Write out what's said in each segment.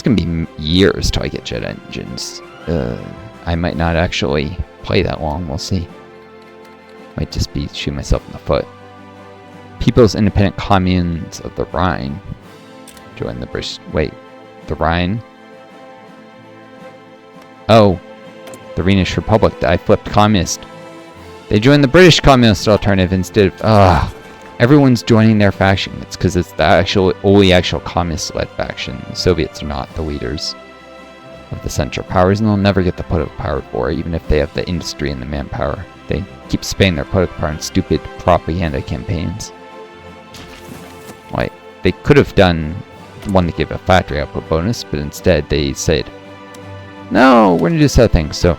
going to be years till I get jet engines. I might not actually play that long. We'll see. Might just be shooting myself in the foot. People's Independent Communes of the Rhine join the British... Wait, the Rhine? Oh, the Rhenish Republic. I flipped communist. They joined the British Communist Alternative instead of... Everyone's joining their faction. It's because it's the only actual communist-led faction. The Soviets are not the leaders of the Central Powers, and they'll never get the political power for it, even if they have the industry and the manpower. They keep spending their political power on stupid propaganda campaigns. Like, they could have done the one to give a factory output bonus, but instead they said, no, we're going to do this other thing. So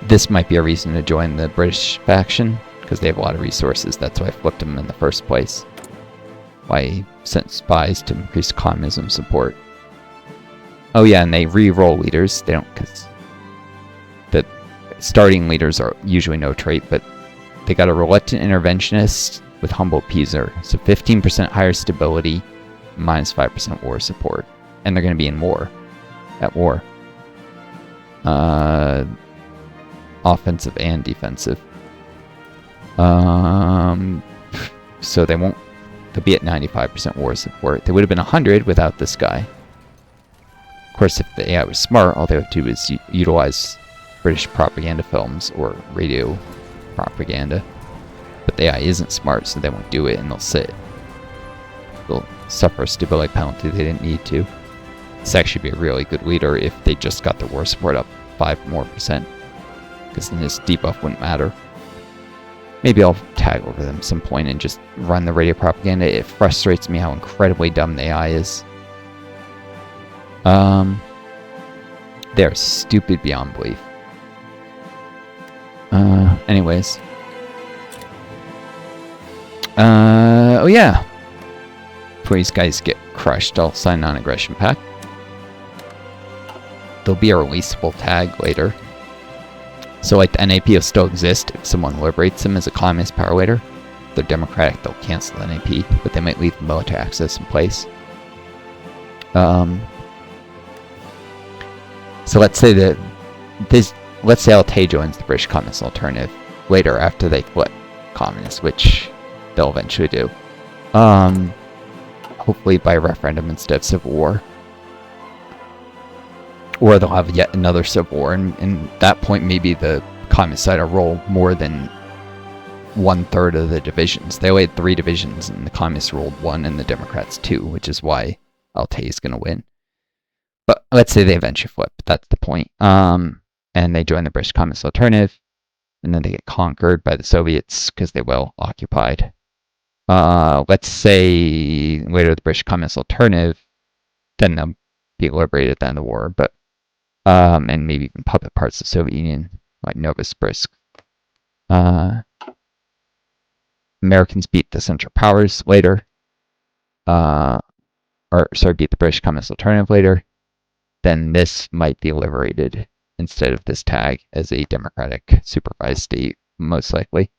this might be a reason to join the British faction, because they have a lot of resources. That's why I flipped them in the first place. Why I sent spies to increase communism support. Oh yeah, and they re-roll leaders. They don't, because the starting leaders are usually no trait, but they got a reluctant interventionist with humble appeaser. So 15% higher stability, minus 5% war support. And they're going to be in war. At war. Offensive and defensive. So they'll be at 95% war support. They would have been 100 without this guy. Of course, if the AI was smart, all they would do is utilize British propaganda films or radio propaganda. But the AI isn't smart, so they won't do it, and they'll sit. They'll suffer a stability penalty they didn't need to. This actually be a really good leader if they just got their war support up 5% more, because then this debuff wouldn't matter. Maybe I'll tag over them at some point and just run the radio propaganda. It frustrates me how incredibly dumb the AI is. They're stupid beyond belief. Anyways. Oh yeah. Before these guys get crushed, I'll sign a non-aggression pact. There'll be a releasable tag later. So like the NAP will still exist if someone liberates them as a communist power leader. If they're democratic, they'll cancel the NAP, but they might leave military access in place. So let's say that let's say Altai joins the British Communist Alternative later after they flip communist, which they'll eventually do. Hopefully by referendum instead of civil war. Or they'll have yet another civil war, and at that point maybe the communist side will roll more than 1/3 of the divisions. They only had 3 divisions, and the communists rolled 1 and the Democrats 2, which is why Altai is going to win. But let's say they eventually flip. That's the point. And they join the British Communist Alternative, and then they get conquered by the Soviets because they will occupied. Let's say later the British Communist Alternative, then they'll be liberated at the end of the war, but and maybe even puppet parts of the Soviet Union, like Novosibirsk. Americans beat the Central Powers later. Beat the British Communist Alternative later. Then this might be liberated instead of this tag as a democratic supervised state, most likely.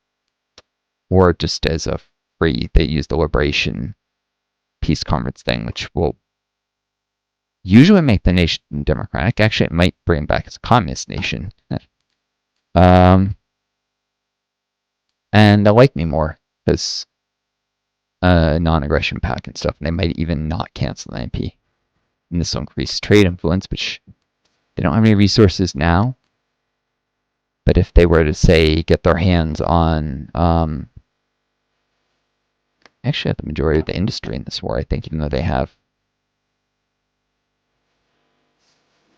Or just as a free, they use the Liberation Peace Conference thing, which will usually make the nation democratic. Actually, it might bring it back as a communist nation. And they'll like me more, because non-aggression pact and stuff, and they might even not cancel the NP. And this will increase trade influence, which they don't have any resources now. But if they were to, say, get their hands on... actually have the majority of the industry in this war, I think, even though they have...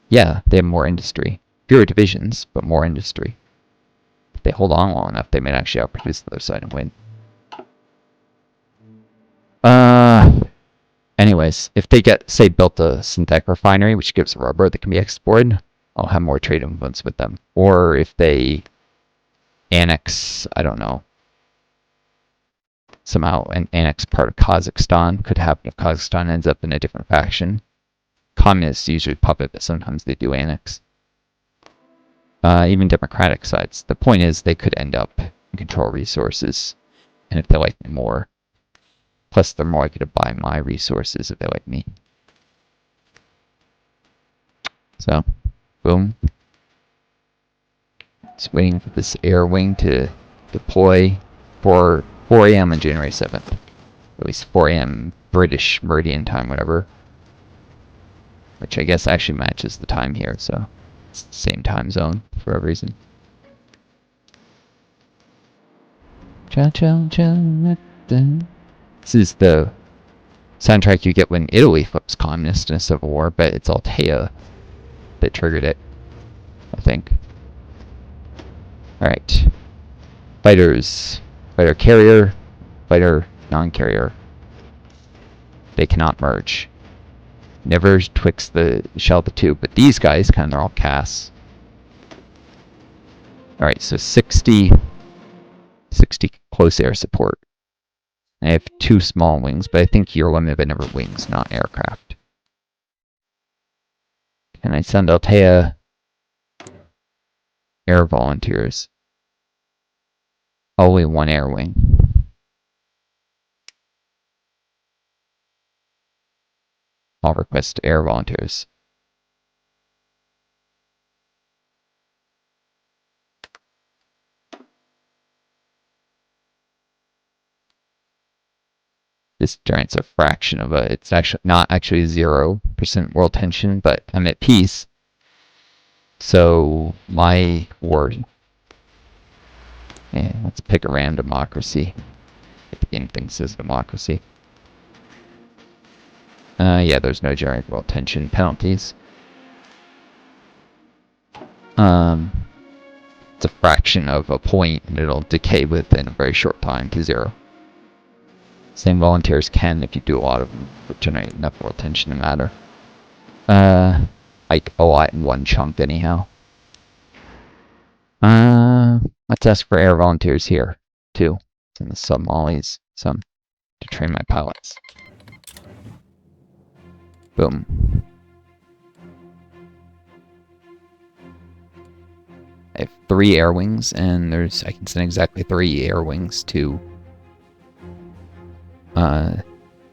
Yeah, they have more industry. Fewer divisions, but more industry. If they hold on long enough, they might actually outproduce the other side and win. Anyways, if they get, say, built a synthetic refinery, which gives rubber that can be exported, I'll have more trade influence with them. Or if they annex, I don't know, somehow an annex part of Kazakhstan, could happen if Kazakhstan ends up in a different faction. Communists usually puppet, but sometimes they do annex. Even democratic sides. The point is, they could end up in control resources, and if they like me more. Plus, they're more likely to buy my resources if they like me. So, boom. Just waiting for this air wing to deploy for 4 a.m. on January 7th. At least 4 a.m. British Meridian time, whatever. Which I guess actually matches the time here, so it's the same time zone for a reason. Cha cha cha. This is the soundtrack you get when Italy flips communist in a civil war, but it's Altea that triggered it, I think. Alright. Fighters. Fighter carrier. Fighter non-carrier. They cannot merge. Never twixt the shell the two, but these guys kind of are all casts. Alright, so 60 close air support. I have 2 small wings, but I think you're limited by number of wings, not aircraft. Can I send Altea air volunteers? Only 1 air wing. I'll request air volunteers. This giant's a fraction of a, it's actually not actually 0% world tension, but I'm at peace. So my war, yeah, let's pick a random democracy. If the game thinks it's democracy. Yeah, there's no giant world tension penalties. It's a fraction of a point, and it'll decay within a very short time to 0. Same volunteers can if you do a lot of them, but generate enough world tension to matter. Like a lot in one chunk anyhow. Let's ask for air volunteers here, too. And the Somalis, some, to train my pilots. Boom. I have 3 air wings, and I can send exactly 3 air wings to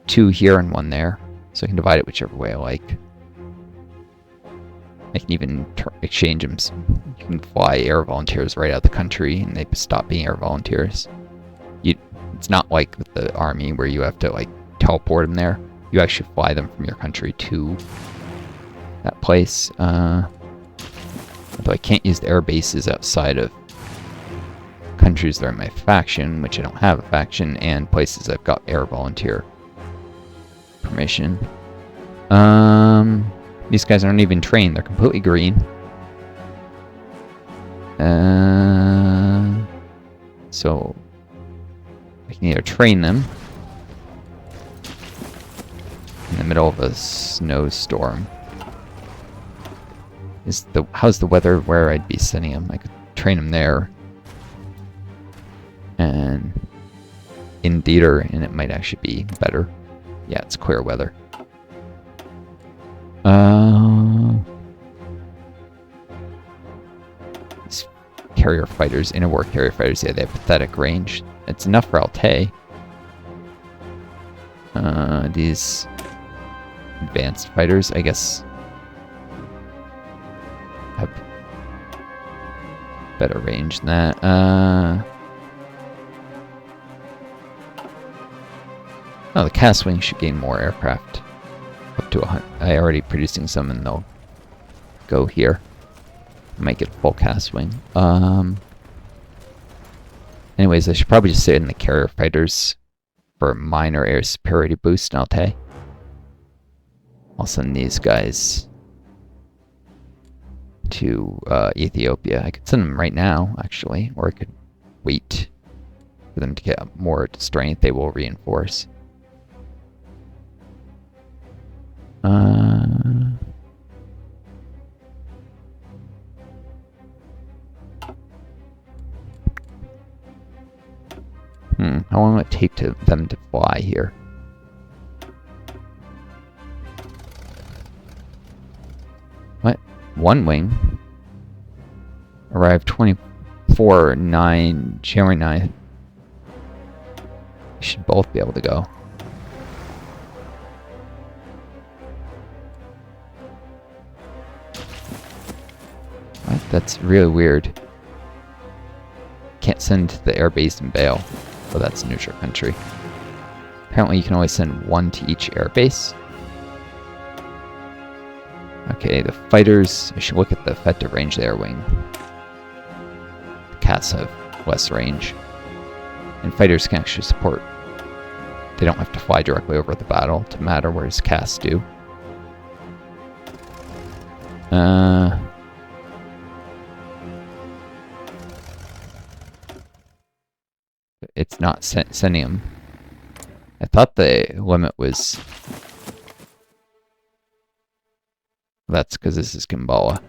2 here and 1 there, so I can divide it whichever way I like. I can even exchange them. You can fly air volunteers right out of the country, and they stop being air volunteers. It's not like with the army where you have to like teleport them there. You actually fly them from your country to that place. Although I can't use the air bases outside of countries that are in my faction, which I don't have a faction, and places I've got air volunteer permission. These guys aren't even trained, they're completely green. So I can either train them in the middle of a snowstorm. How's the weather where I'd be sending them? I could train them there and in theater, and it might actually be better. Yeah, it's clear weather. These carrier fighters, interwar carrier fighters, yeah, they have pathetic range. It's enough for Altay. These advanced fighters, I guess, have better range than that. Oh, the cast wing should gain more aircraft. Up to 100. I already producing some, and they'll go here. I might get a full cast wing. Anyways, I should probably just sit in the carrier fighters for a minor air superiority boost in Altay. I'll send these guys to Ethiopia. I could send them right now, actually, or I could wait for them to get more strength. They will reinforce. How long will it take them to fly here? What? 1 wing? Arrived 24/9, January 9th. We should both be able to go. That's really weird. Can't send to the air base in Bale. Oh, that's neutral country. Apparently you can only send one to each air base. Okay, the fighters, I should look at the effective range of the air wing. The cats have less range. And fighters can actually support. They don't have to fly directly over the battle to matter, whereas cats do. It's not sending them. I thought the limit was... That's because this is Kimbala.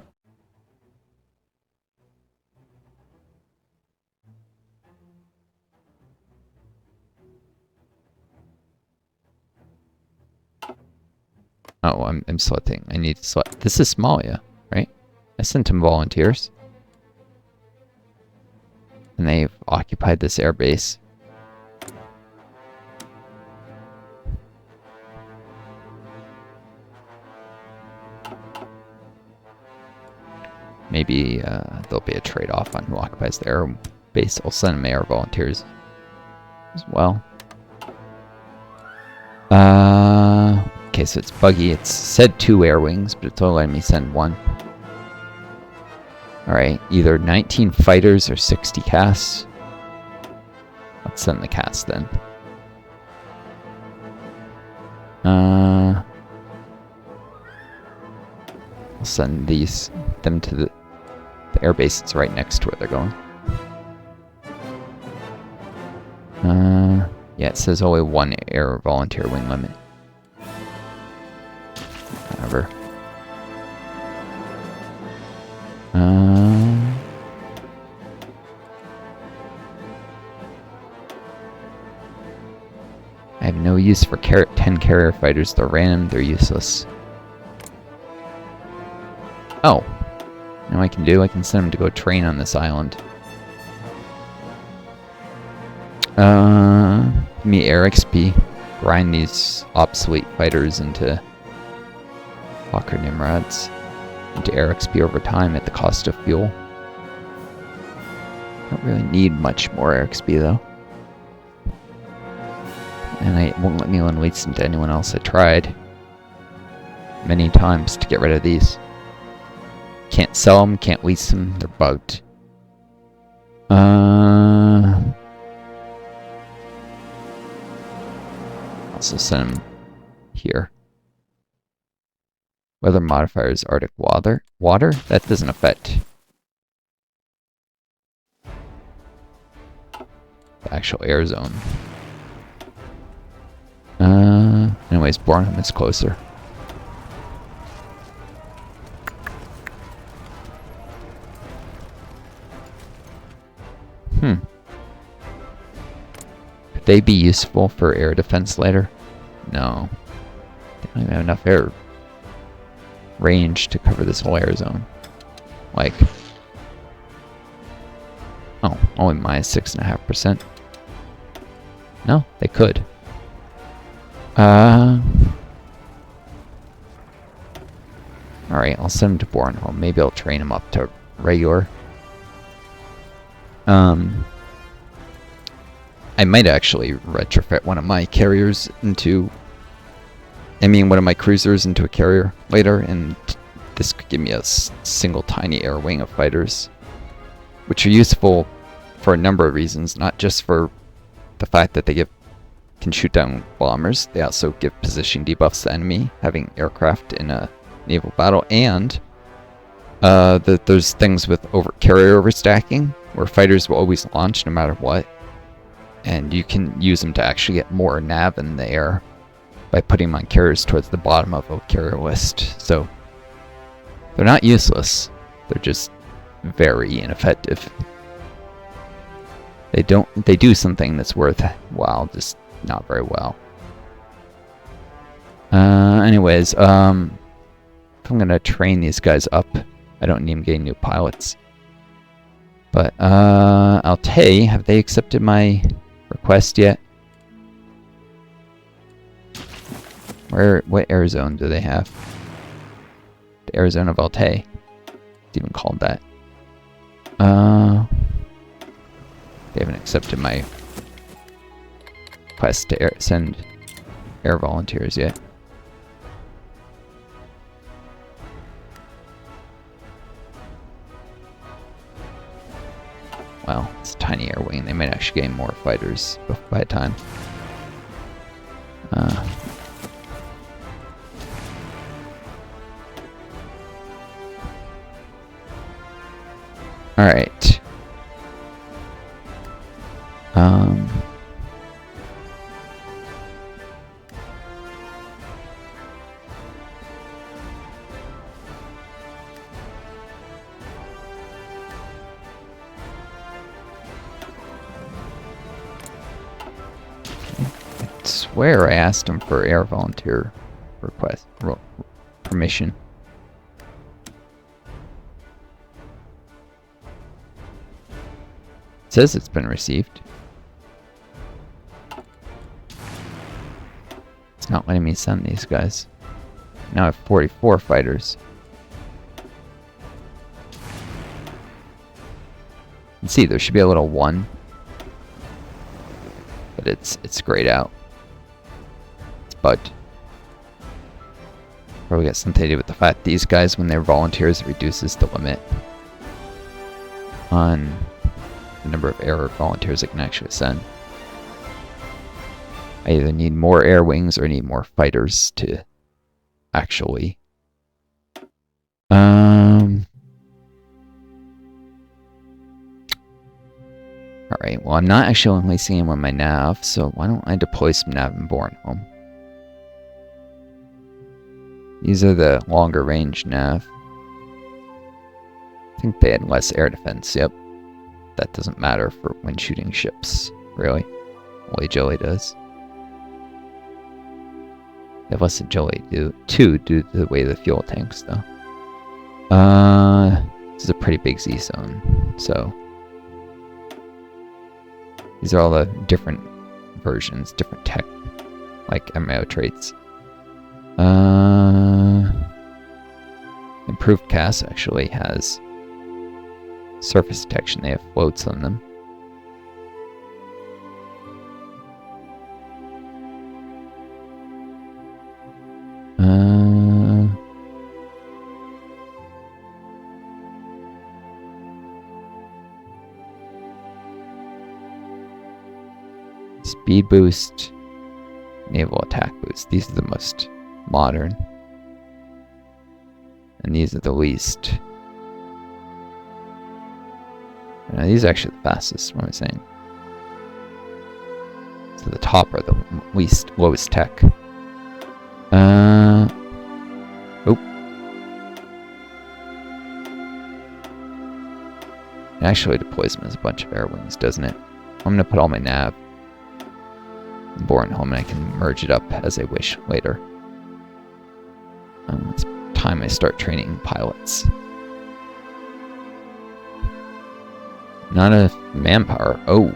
Oh, I'm selecting. I need to select. This is Somalia, right? I sent him volunteers. And they've occupied this air base. Maybe there'll be a trade-off on who occupies the air base. I'll send them air volunteers as well. Okay, so it's buggy. It's said 2 air wings, but it's only letting me send 1. Alright, either 19 fighters or 60 casts. Let's send the casts then. I'll send them to the air base that's right next to where they're going. Yeah, it says only 1 air volunteer wing limit. However. I have no use for 10 carrier fighters. They're random, they're useless. Oh. You know what I can do? I can send them to go train on this island. Give me air XP. Grind these obsolete fighters into Hawker Nimrods. Into air XP over time at the cost of fuel. Don't really need much more air XP though. And it won't let me unleash them to anyone else. I tried many times to get rid of these. Can't sell them, can't lease them, they're bugged. Also send them here. Weather modifiers, Arctic water? That doesn't affect the actual air zone. Anyways, Bornholm is closer. Could they be useful for air defense later? No. They don't even have enough air range to cover this whole air zone. Like... Oh, only minus 6.5%. No, they could. Alright, I'll send him to Bornholm. Maybe I'll train him up to regular. I might actually retrofit one of my carriers into... one of my cruisers into a carrier later, and this could give me a single tiny air wing of fighters. Which are useful for a number of reasons, not just for the fact that they can shoot down bombers. They also give position debuffs to the enemy, having aircraft in a naval battle, and there's things with carrier overstacking, where fighters will always launch no matter what, and you can use them to actually get more nav in the air by putting them on carriers towards the bottom of a carrier list. So they're not useless, they're just very ineffective. They do something that's worthwhile, just not very well. Anyways, if I'm gonna train these guys up, I don't need them getting new pilots. But Altay, have they accepted my request yet? What air zone do they have? The air zone of Altay. It's even called that. They haven't accepted my request to send air volunteers yet. Well, it's a tiny air wing. They might actually gain more fighters by the time. Alright. I swear I asked him for air volunteer request permission. It says it's been received. It's not letting me send these guys. Now I have 44 fighters. You can see there should be a little 1. But it's grayed out. It's bugged. Probably got something to do with the fact these guys, when they're volunteers, it reduces the limit on the number of air volunteers it can actually send. I either need more air wings or need more fighters to actually Alright, well I'm not actually only seeing with my nav, so why don't I deploy some nav in Bornholm? These are the longer range nav. I think they had less air defense, yep. That doesn't matter for when shooting ships, really. Only Jelly does. They have less agility too, due to the way the fuel tanks, though. This is a pretty big Z zone, so these are all the different versions, different tech, like MO traits. Improved CAS actually has surface detection. They have floats on them. Speed boost, naval attack boost. These are the most modern. And these are the least. Now, these are actually the fastest, what am I saying? So the top are the lowest tech. Oh. It actually deploys them as a bunch of air wings, doesn't it? I'm going to put all my nav in Bornholm and I can merge it up as I wish later. It's time I start training pilots. Not enough manpower. Oh.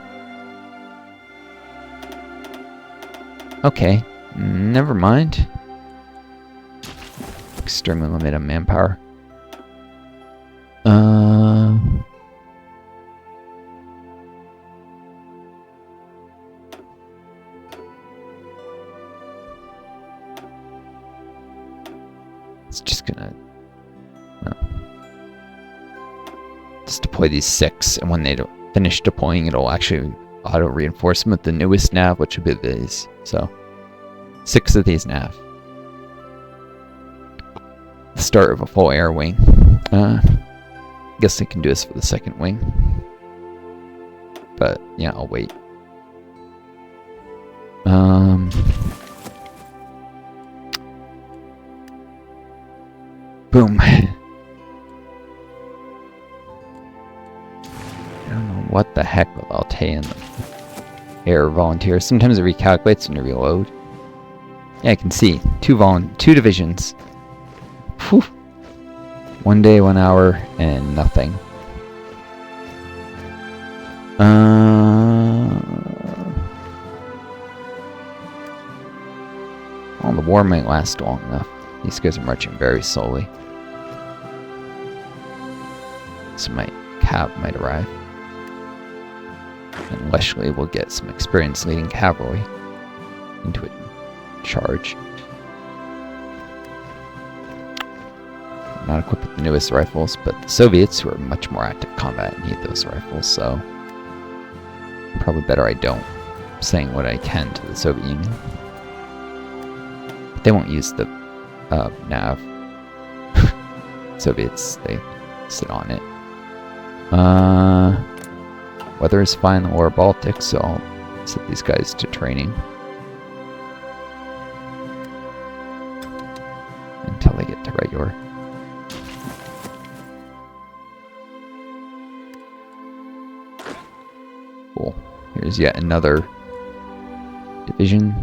Okay. Never mind. Extremely limited manpower. It's just gonna just deploy these 6, and when they finish deploying, it'll actually auto reinforce them with the newest nav, which would be these. So 6 of these nav. The start of a full air wing. Guess I can do this for the second wing, but yeah, I'll wait. Boom. I don't know what the heck with Altair and the air volunteers. Sometimes it recalculates when you reload. Yeah, I can see. 2 divisions. Whew. 1 day, 1 hour, and nothing. Well, the war might last long enough. These guys are marching very slowly. So my cav might arrive. And Leshley will get some experience leading cavalry into a charge. Not equipped with the newest rifles, but the Soviets, who are much more active combat, need those rifles, so probably better I don't, saying what I can to the Soviet Union. But they won't use the nav. Soviets, they sit on it. Weather is fine in the lower Baltic, so I'll set these guys to training until they get to regular. Cool. Here's yet another division.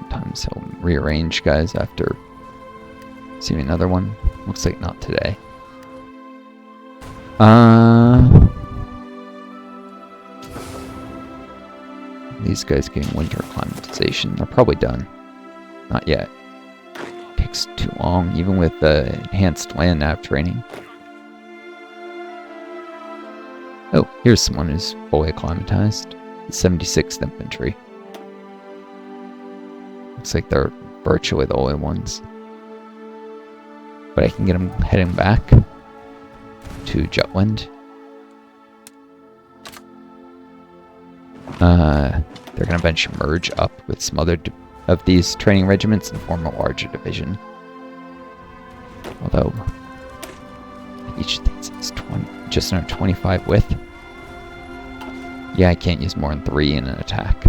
Sometimes he'll rearrange guys after seeing another one. Looks like not today. These guys getting winter acclimatization. They're probably done. Not yet. Takes too long, even with the enhanced land nav training. Oh, here's someone who's fully acclimatized. The 76th Infantry. Looks like they're virtually the only ones. But I can get them heading back to Jutland. They're going to eventually merge up with some other of these training regiments and form a larger division. Although each of these is just under 25 width. Yeah, I can't use more than 3 in an attack.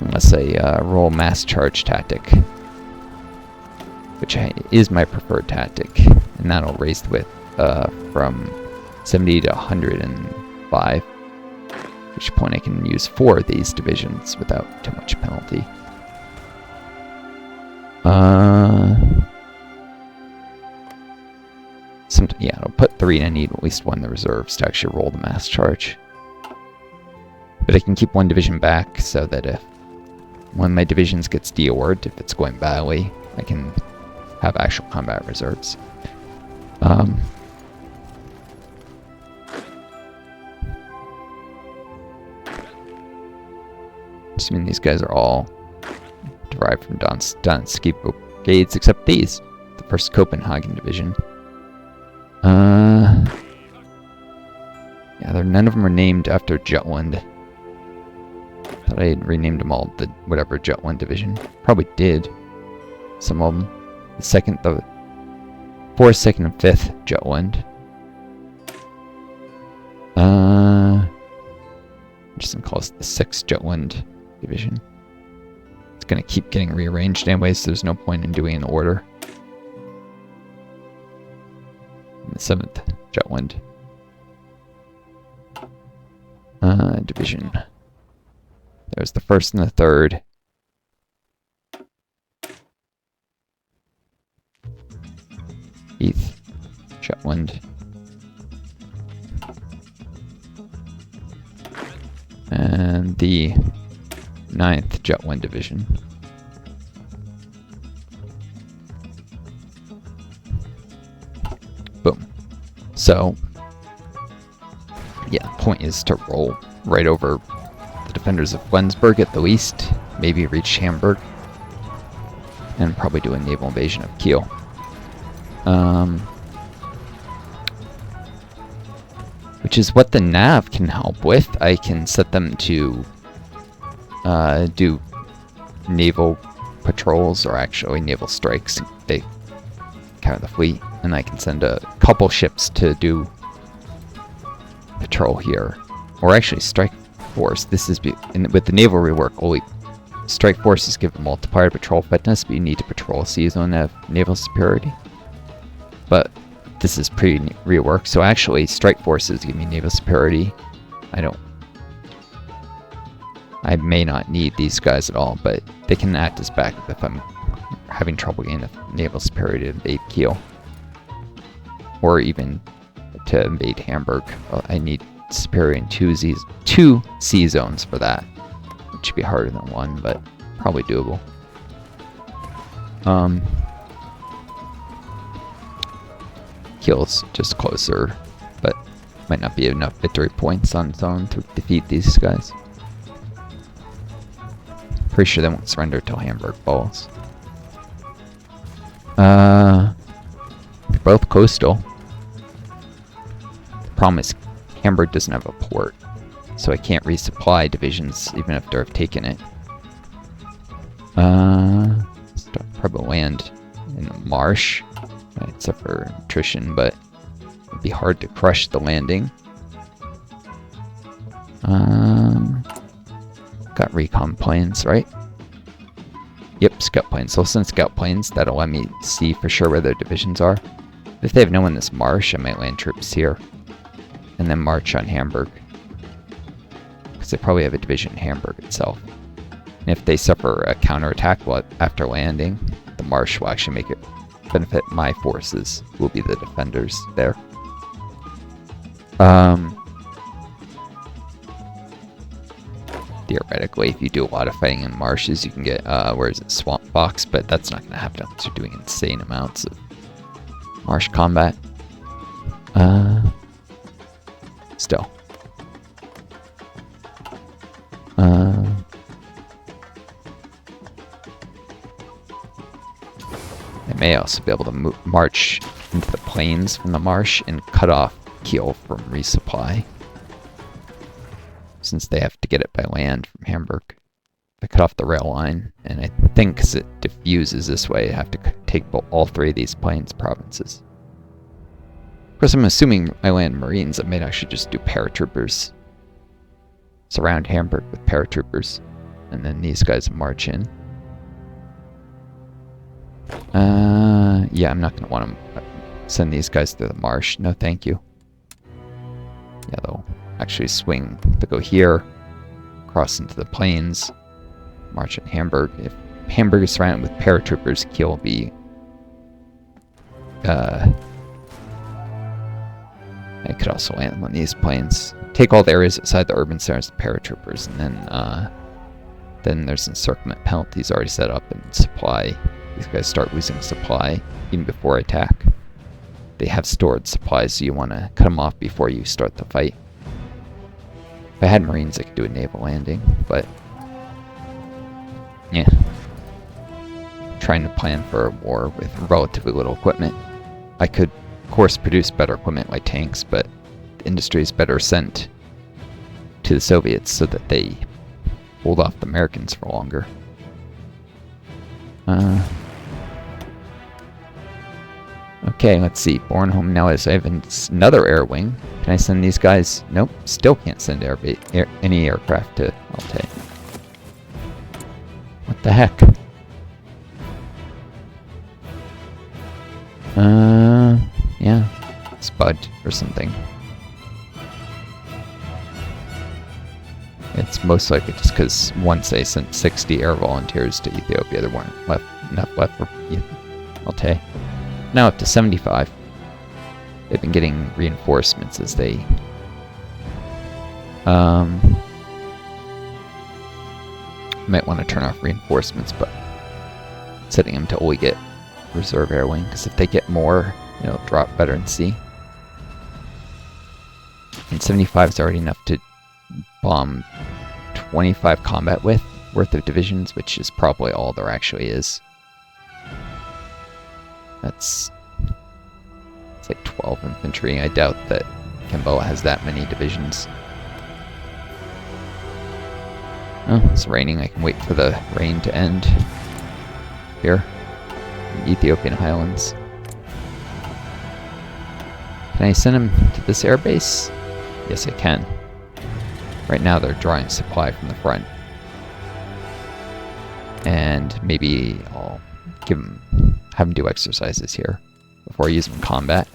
Unless I roll mass charge tactic, which is my preferred tactic, and that'll raise the width from 70 to 105. At which point I can use 4 of these divisions without too much penalty. Yeah, I'll put 3 and I need at least 1 of the reserves to actually roll the mass charge. But I can keep 1 division back so that if one of my divisions gets deorged, if it's going badly, I can have actual combat reserves. Assuming these guys are all derived from Donetsky brigades, except these, the 1st Copenhagen Division. Yeah, none of them are named after Jutland. Thought I had renamed them all the whatever Jutland Division. Probably did. Some of them. The 4th, 2nd, and 5th Jutland. I'm just gonna call this the 6th Jutland Division. It's gonna keep getting rearranged anyway, so there's no point in doing an order. And the 7th Jutland Division. There's the 1st and the 3rd. Eighth Jutland. And the 9th Jutland Division. Boom. So, yeah, the point is to roll right over the defenders of Flensburg at the least, maybe reach Hamburg, and probably do a naval invasion of Kiel. Which is what the nav can help with. I can set them to do naval patrols, or actually naval strikes. They cover the fleet, and I can send a couple ships to do patrol here, or actually strike force. This is with the naval rework. Only strike forces give a multiplier patrol fitness, but you need to patrol a sea zone to have naval superiority. But this is pre-rework, so actually strike forces give me naval superiority. I may not need these guys at all, but they can act as backup if I'm having trouble getting naval superiority to invade Kiel. Or even to invade Hamburg. I need superiority in 2 sea zones for that. It should be harder than 1, but probably doable. Kiel's just closer, but might not be enough victory points on its own to defeat these guys. Pretty sure they won't surrender till Hamburg falls. They're both coastal. The problem is Hamburg doesn't have a port, so I can't resupply divisions even after I've taken it. Probably land in the marsh, right, except for attrition, but it'd be hard to crush the landing. Got recon planes, right? Yep, scout planes. So I'll send scout planes. That'll let me see for sure where their divisions are. If they have no one in this marsh, I might land troops here. And then march on Hamburg. Because they probably have a division in Hamburg itself. And if they suffer a counterattack after landing, the marsh will actually make it benefit my forces, who will be the defenders there. Theoretically, if you do a lot of fighting in marshes, you can get, Swamp Fox, but that's not going to happen unless you're doing insane amounts of marsh combat. Still. They may also be able to march into the plains from the marsh and cut off Kiel from resupply, since they have to get it by land from Hamburg. They cut off the rail line, and I think because it diffuses this way, I have to take all three of these plains provinces. Of course, I'm assuming I land Marines. I might actually just do paratroopers. Surround Hamburg with paratroopers, and then these guys march in. Yeah, I'm not going to want to send these guys through the marsh. No, thank you. Yeah, they'll actually swing to go here, cross into the plains, march on Hamburg. If Hamburg is surrounded with paratroopers, Kiel will be... I could also land them on these plains. Take all the areas outside the urban centers of paratroopers, and then there's encirclement penalties already set up, and supply. These guys start losing supply even before attack. They have stored supplies, so you want to cut them off before you start the fight. If I had Marines, I could do a naval landing, but yeah. Trying to plan for a war with relatively little equipment. I could, of course, produce better equipment like tanks, but the industry is better sent to the Soviets so that they hold off the Americans for longer. Okay, let's see. Bornholm now is I have another air wing. Can I send these guys? Nope, still can't send any aircraft to Altai. What the heck? Yeah, Spud or something. It's most likely just because once they sent 60 air volunteers to Ethiopia, there weren't enough left for Altai. Now up to 75. They've been getting reinforcements as they... might want to turn off reinforcements, but setting them to only get reserve air wing, because if they get more, it'll drop better in sea. And 75 is already enough to bomb 25 combat worth of divisions, which is probably all there actually is. It's like 12 infantry. I doubt that Gamboa has that many divisions. Oh, it's raining. I can wait for the rain to end here in the Ethiopian highlands. Can I send them to this airbase? Yes, I can. Right now they're drawing supply from the front. And maybe I'll have them do exercises here before I use them in combat.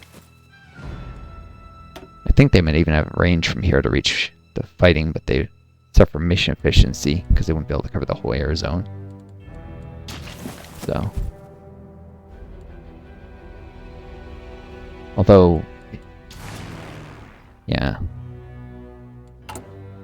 I think they might even have range from here to reach the fighting, but they suffer mission efficiency because they wouldn't be able to cover the whole air zone. So, although, yeah,